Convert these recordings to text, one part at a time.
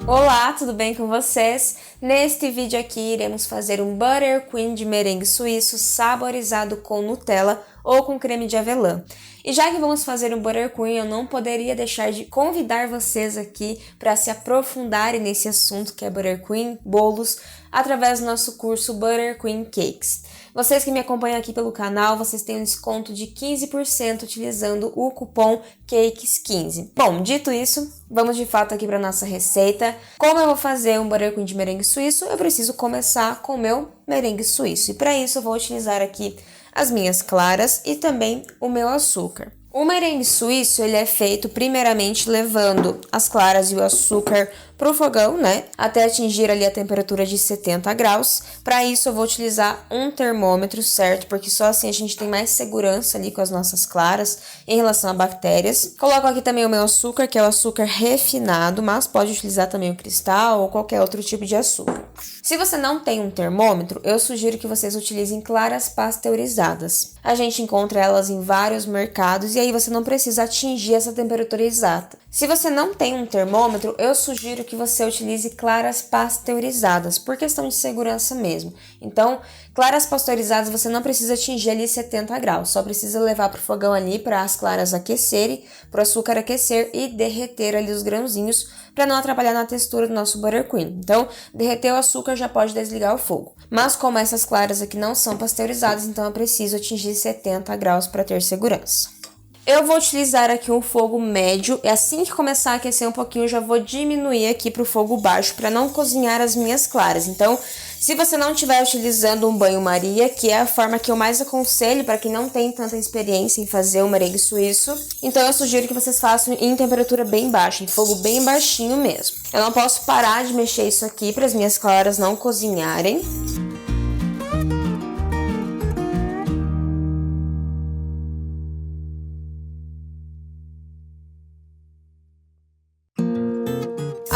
Olá, tudo bem com vocês? Neste vídeo aqui iremos fazer um Buttercream de merengue suíço saborizado com Nutella ou com creme de avelã. E já que vamos fazer um Buttercream, eu não poderia deixar de convidar vocês aqui para se aprofundarem nesse assunto que é Buttercream, bolos, através do nosso curso Buttercream Cakes. Vocês que me acompanham aqui pelo canal, vocês têm um desconto de 15% utilizando o cupom CAKES15. Bom, dito isso, vamos de fato aqui para nossa receita. Como eu vou fazer um Buttercream de merengue suíço, eu preciso começar com o meu merengue suíço. E para isso eu vou utilizar aqui as minhas claras e também o meu açúcar. O merengue suíço, ele é feito primeiramente levando as claras e o açúcar para o fogão, né? Até atingir ali a temperatura de 70 graus. Para isso eu vou utilizar um termômetro, certo? Porque só assim a gente tem mais segurança ali com as nossas claras em relação a bactérias. Coloco aqui também o meu açúcar, que é o açúcar refinado, mas pode utilizar também o cristal ou qualquer outro tipo de açúcar. Se você não tem um termômetro, eu sugiro que vocês utilizem claras pasteurizadas. A gente encontra elas em vários mercados e aí você não precisa atingir essa temperatura exata. Se você não tem um termômetro, eu sugiro que você utilize claras pasteurizadas, por questão de segurança mesmo. Então, claras pasteurizadas você não precisa atingir ali 70 graus, só precisa levar para o fogão ali para as claras aquecerem, para o açúcar aquecer e derreter ali os grãozinhos para não atrapalhar na textura do nosso Buttercream. Então, derreter o açúcar já pode desligar o fogo. Mas como essas claras aqui não são pasteurizadas, então eu preciso atingir 70 graus para ter segurança. Eu vou utilizar aqui um fogo médio e assim que começar a aquecer um pouquinho, eu já vou diminuir aqui para o fogo baixo para não cozinhar as minhas claras. Então, se você não estiver utilizando um banho-maria, que é a forma que eu mais aconselho para quem não tem tanta experiência em fazer um merengue suíço, então eu sugiro que vocês façam em temperatura bem baixa, em fogo bem baixinho mesmo. Eu não posso parar de mexer isso aqui para as minhas claras não cozinharem.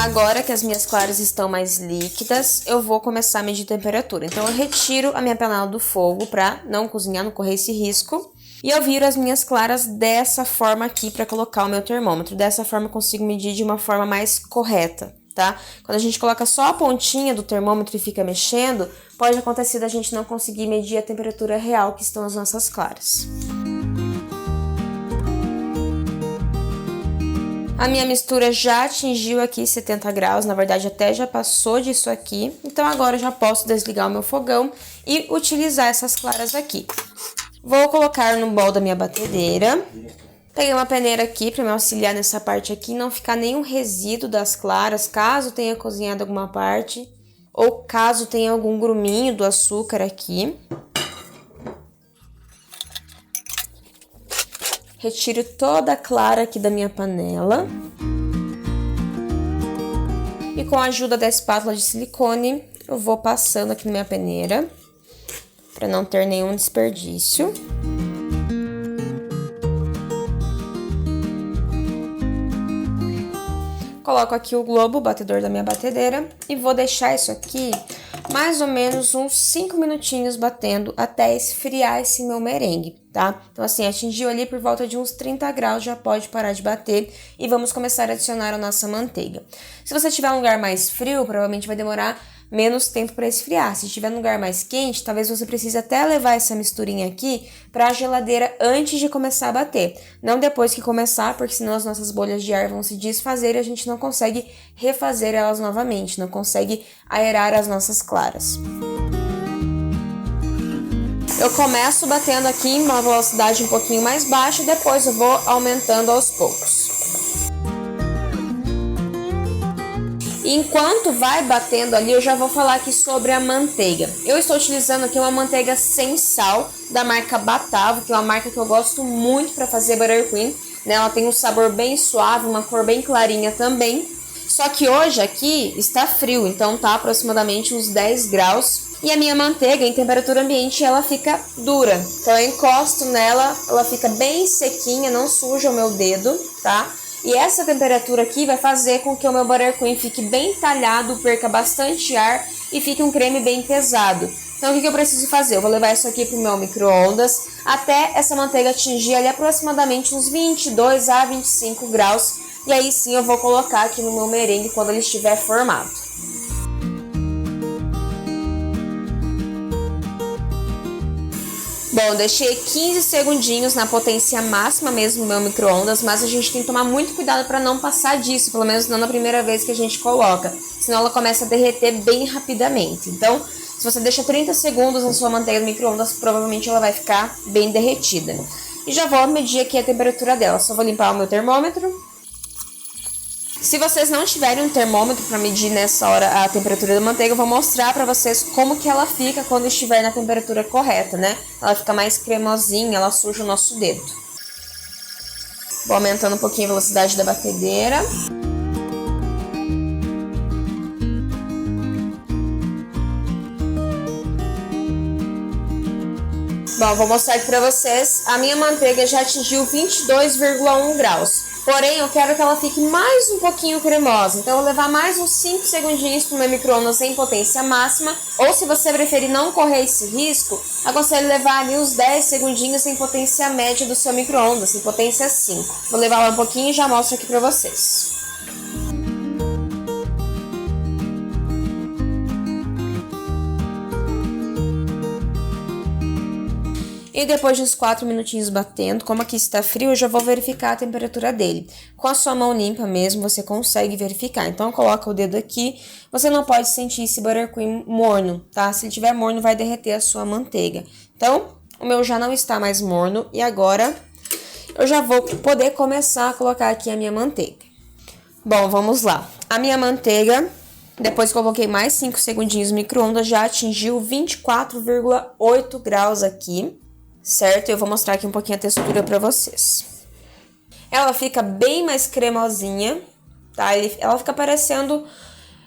Agora que as minhas claras estão mais líquidas, eu vou começar a medir temperatura. Então, eu retiro a minha panela do fogo para não cozinhar, não correr esse risco. E eu viro as minhas claras dessa forma aqui para colocar o meu termômetro. Dessa forma eu consigo medir de uma forma mais correta, tá? Quando a gente coloca só a pontinha do termômetro e fica mexendo, pode acontecer da gente não conseguir medir a temperatura real que estão as nossas claras. A minha mistura já atingiu aqui 70 graus, na verdade até já passou disso aqui. Então agora eu já posso desligar o meu fogão e utilizar essas claras aqui. Vou colocar no bol da minha batedeira. Peguei uma peneira aqui para me auxiliar nessa parte aqui, não ficar nenhum resíduo das claras, caso tenha cozinhado alguma parte. Ou caso tenha algum gruminho do açúcar aqui. Retiro toda a clara aqui da minha panela. E com a ajuda da espátula de silicone, eu vou passando aqui na minha peneira, para não ter nenhum desperdício. Coloco aqui o globo, o batedor da minha batedeira, e vou deixar isso aqui mais ou menos uns 5 minutinhos batendo até esfriar esse meu merengue, tá? Então assim, atingiu ali por volta de uns 30 graus, já pode parar de bater e vamos começar a adicionar a nossa manteiga. Se você tiver um lugar mais frio, provavelmente vai demorar menos tempo para esfriar. Se estiver num lugar mais quente, talvez você precise até levar essa misturinha aqui para a geladeira antes de começar a bater. Não depois que começar, porque senão as nossas bolhas de ar vão se desfazer e a gente não consegue refazer elas novamente, não consegue aerar as nossas claras. Eu começo batendo aqui em uma velocidade um pouquinho mais baixa e depois eu vou aumentando aos poucos. Enquanto vai batendo ali, eu já vou falar aqui sobre a manteiga. Eu estou utilizando aqui uma manteiga sem sal, da marca Batavo, que é uma marca que eu gosto muito para fazer Buttercream, né? Ela tem um sabor bem suave, uma cor bem clarinha também. Só que hoje aqui está frio, então tá aproximadamente uns 10 graus. E a minha manteiga, em temperatura ambiente, ela fica dura. Então eu encosto nela, ela fica bem sequinha, não suja o meu dedo, tá? E essa temperatura aqui vai fazer com que o meu Buttercream fique bem talhado, perca bastante ar e fique um creme bem pesado. Então o que eu preciso fazer? Eu vou levar isso aqui para o meu micro-ondas até essa manteiga atingir ali aproximadamente uns 22 a 25 graus E aí sim eu vou colocar aqui no meu merengue quando ele estiver formado. Bom, deixei 15 segundinhos na potência máxima mesmo no meu micro-ondas, mas a gente tem que tomar muito cuidado para não passar disso, pelo menos não na primeira vez que a gente coloca, senão ela começa a derreter bem rapidamente. Então, se você deixa 30 segundos na sua manteiga no micro-ondas, provavelmente ela vai ficar bem derretida. E já vou medir aqui a temperatura dela, só vou limpar o meu termômetro. Se vocês não tiverem um termômetro para medir nessa hora a temperatura da manteiga, eu vou mostrar para vocês como que ela fica quando estiver na temperatura correta, né? Ela fica mais cremosinha, ela suja o nosso dedo. Vou aumentando um pouquinho a velocidade da batedeira. Bom, vou mostrar aqui pra vocês, a minha manteiga já atingiu 22,1 graus. Porém, eu quero que ela fique mais um pouquinho cremosa. Então, eu vou levar mais uns 5 segundinhos pro meu micro-ondas em potência máxima. Ou, se você preferir não correr esse risco, aconselho levar ali uns 10 segundinhos em potência média do seu micro-ondas, em potência 5. Vou levar lá um pouquinho e já mostro aqui pra vocês. E depois de uns 4 minutinhos batendo, como aqui está frio, eu já vou verificar a temperatura dele. Com a sua mão limpa mesmo, você consegue verificar. Então, coloca o dedo aqui. Você não pode sentir esse buttercream morno, tá? Se ele tiver morno, vai derreter a sua manteiga. Então, o meu já não está mais morno. E agora, eu já vou poder começar a colocar aqui a minha manteiga. Bom, vamos lá. A minha manteiga, depois que eu coloquei mais 5 segundinhos no micro-ondas, já atingiu 24,8 graus aqui. Certo? Eu vou mostrar aqui um pouquinho a textura pra vocês. Ela fica bem mais cremosinha, tá? Ela fica parecendo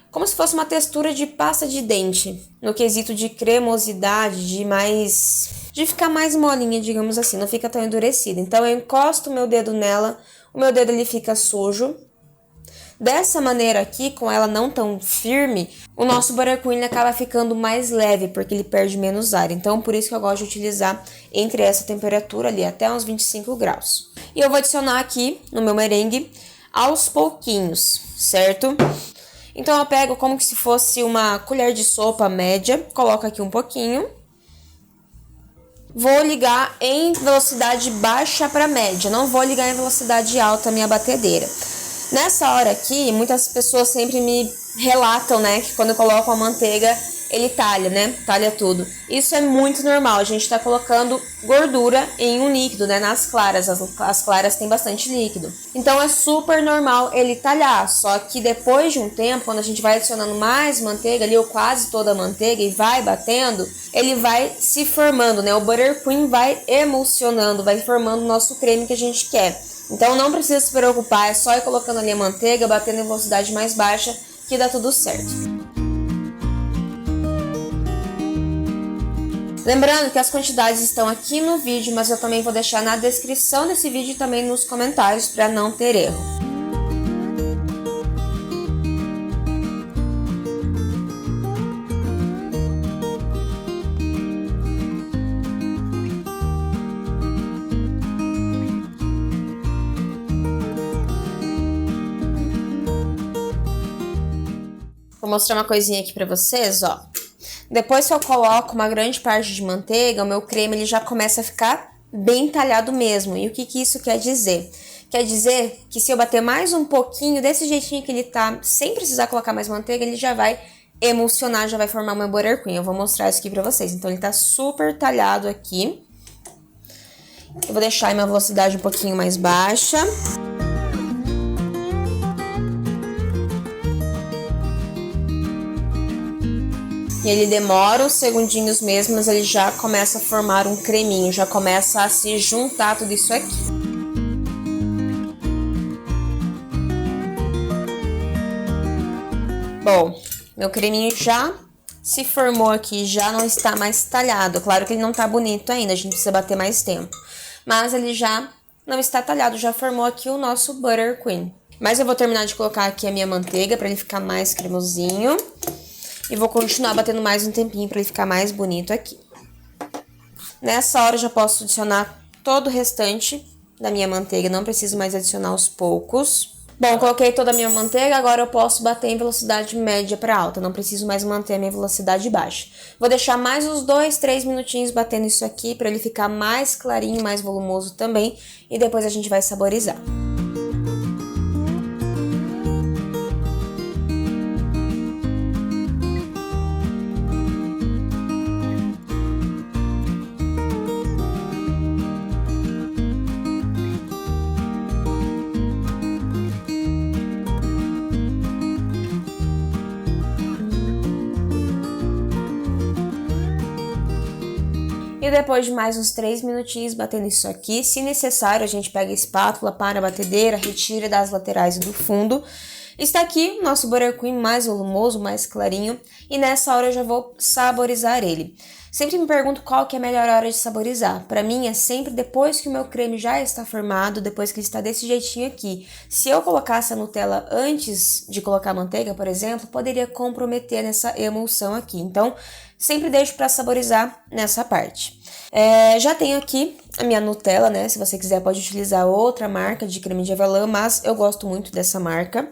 como se fosse uma textura de pasta de dente. No quesito de cremosidade, de ficar mais molinha, digamos assim. Não fica tão endurecida. Então, eu encosto o meu dedo nela. O meu dedo, ele fica sujo. Dessa maneira aqui, com ela não tão firme, o nosso buttercream acaba ficando mais leve, porque ele perde menos ar. Então, por isso que eu gosto de utilizar entre essa temperatura ali, até uns 25 graus. E eu vou adicionar aqui no meu merengue aos pouquinhos, certo? Então, eu pego como se fosse uma colher de sopa média, coloco aqui um pouquinho. Vou ligar em velocidade baixa para média, não vou ligar em velocidade alta a minha batedeira. Nessa hora aqui, muitas pessoas sempre me relatam, né, que quando eu coloco a manteiga, ele talha, né, talha tudo. Isso é muito normal, a gente tá colocando gordura em um líquido, né, nas claras, as claras têm bastante líquido. Então é super normal ele talhar, só que depois de um tempo, quando a gente vai adicionando mais manteiga ali, ou quase toda a manteiga, e vai batendo, ele vai se formando, né, o buttercream vai emulsionando, vai formando o nosso creme que a gente quer. Então não precisa se preocupar, é só ir colocando ali a manteiga, batendo em velocidade mais baixa, que dá tudo certo. Lembrando que as quantidades estão aqui no vídeo, mas eu também vou deixar na descrição desse vídeo e também nos comentários para não ter erro. Vou mostrar uma coisinha aqui pra vocês, ó. Depois que eu coloco uma grande parte de manteiga, o meu creme ele já começa a ficar bem talhado mesmo. E o que isso quer dizer? Quer dizer que se eu bater mais um pouquinho, desse jeitinho que ele tá, sem precisar colocar mais manteiga, ele já vai emulsionar, já vai formar o meu buttercream. Eu vou mostrar isso aqui pra vocês. Então, ele tá super talhado aqui. Eu vou deixar a minha velocidade um pouquinho mais baixa. E ele demora uns segundinhos mesmo, mas ele já começa a formar um creminho, já começa a se juntar tudo isso aqui. Bom, meu creminho já se formou aqui, já não está mais talhado. Claro que ele não tá bonito ainda, a gente precisa bater mais tempo. Mas ele já não está talhado, já formou aqui o nosso buttercream. Mas eu vou terminar de colocar aqui a minha manteiga para ele ficar mais cremosinho. E vou continuar batendo mais um tempinho para ele ficar mais bonito aqui. Nessa hora eu já posso adicionar todo o restante da minha manteiga, não preciso mais adicionar aos poucos. Bom, coloquei toda a minha manteiga, agora eu posso bater em velocidade média para alta, não preciso mais manter a minha velocidade baixa. Vou deixar mais uns 2, 3 minutinhos batendo isso aqui para ele ficar mais clarinho, mais volumoso também, e depois a gente vai saborizar. E depois de mais uns 3 minutinhos batendo isso aqui, se necessário, a gente pega a espátula para a batedeira, retira das laterais e do fundo. Está aqui o nosso buttercream mais volumoso, mais clarinho, e nessa hora eu já vou saborizar ele. Sempre me pergunto qual que é a melhor hora de saborizar. Para mim é sempre depois que o meu creme já está formado, depois que ele está desse jeitinho aqui. Se eu colocasse a Nutella antes de colocar a manteiga, por exemplo, poderia comprometer nessa emulsão aqui. Então, sempre deixo para saborizar nessa parte. Já tenho aqui a minha Nutella, né? Se você quiser pode utilizar outra marca de creme de avelã, mas eu gosto muito dessa marca.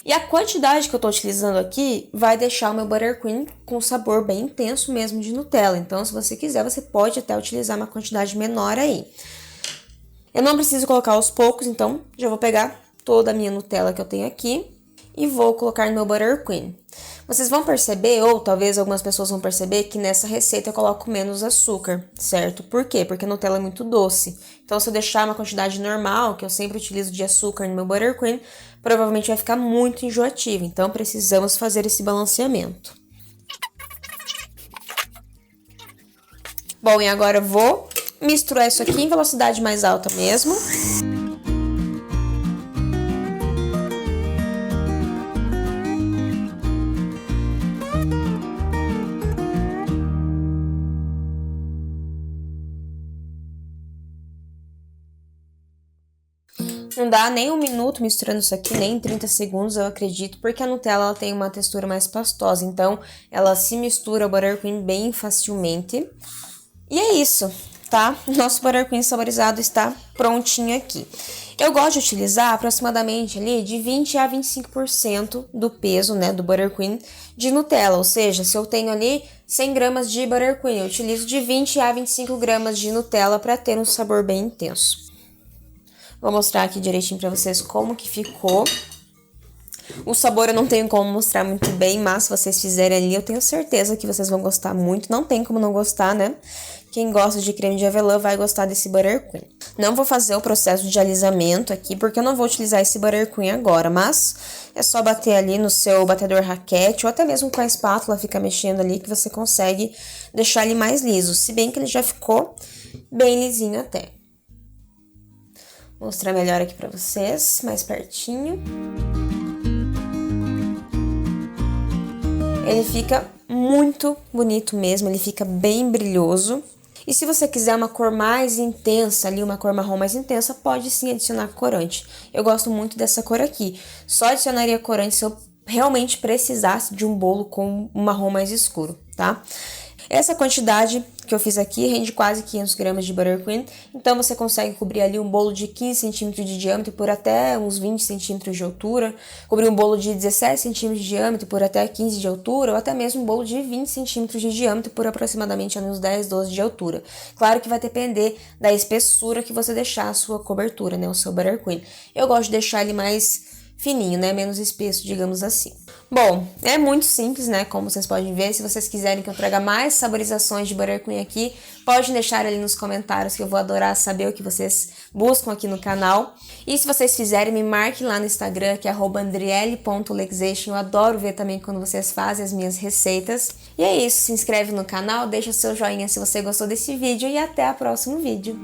E a quantidade que eu tô utilizando aqui vai deixar o meu buttercream com sabor bem intenso mesmo de Nutella. Então, se você quiser, você pode até utilizar uma quantidade menor aí. Eu não preciso colocar aos poucos, então já vou pegar toda a minha Nutella que eu tenho aqui e vou colocar no meu buttercream. Vocês vão perceber, ou talvez algumas pessoas vão perceber, que nessa receita eu coloco menos açúcar, certo? Por quê? Porque a Nutella é muito doce. Então, se eu deixar uma quantidade normal, que eu sempre utilizo de açúcar no meu buttercream, provavelmente vai ficar muito enjoativo. Então, precisamos fazer esse balanceamento. Bom, e agora eu vou misturar isso aqui em velocidade mais alta mesmo. Não dá nem 1 minuto misturando isso aqui, nem 30 segundos, eu acredito, porque a Nutella ela tem uma textura mais pastosa, então ela se mistura ao buttercream bem facilmente. E é isso, tá? Nosso buttercream saborizado está prontinho aqui. Eu gosto de utilizar aproximadamente ali de 20 a 25% do peso, né, do buttercream de Nutella, ou seja, se eu tenho ali 100 gramas de buttercream, eu utilizo de 20 a 25 gramas de Nutella para ter um sabor bem intenso. Vou mostrar aqui direitinho pra vocês como que ficou. O sabor eu não tenho como mostrar muito bem, mas se vocês fizerem ali, eu tenho certeza que vocês vão gostar muito. Não tem como não gostar, né? Quem gosta de creme de avelã vai gostar desse buttercream. Não vou fazer o processo de alisamento aqui, porque eu não vou utilizar esse buttercream agora, mas é só bater ali no seu batedor raquete, ou até mesmo com a espátula, fica mexendo ali, que você consegue deixar ele mais liso. Se bem que ele já ficou bem lisinho até. Vou mostrar melhor aqui pra vocês, mais pertinho. Ele fica muito bonito mesmo, ele fica bem brilhoso. E se você quiser uma cor mais intensa ali, uma cor marrom mais intensa, pode sim adicionar corante. Eu gosto muito dessa cor aqui. Só adicionaria corante se eu realmente precisasse de um bolo com um marrom mais escuro, tá? Essa quantidade que eu fiz aqui rende quase 500 gramas de buttercream, então você consegue cobrir ali um bolo de 15 centímetros de diâmetro por até uns 20 centímetros de altura, cobrir um bolo de 17 centímetros de diâmetro por até 15 de altura, ou até mesmo um bolo de 20 centímetros de diâmetro por aproximadamente uns 10, 12 de altura. Claro que vai depender da espessura que você deixar a sua cobertura, né, o seu buttercream. Eu gosto de deixar ele mais fininho, né, menos espesso, digamos assim. Bom, é muito simples, né, como vocês podem ver. Se vocês quiserem que eu traga mais saborizações de buttercream aqui, pode deixar ali nos comentários que eu vou adorar saber o que vocês buscam aqui no canal. E se vocês fizerem, me marque lá no Instagram, que é @andriele.lexation. Eu adoro ver também quando vocês fazem as minhas receitas. E é isso, se inscreve no canal, deixa o seu joinha se você gostou desse vídeo e até o próximo vídeo.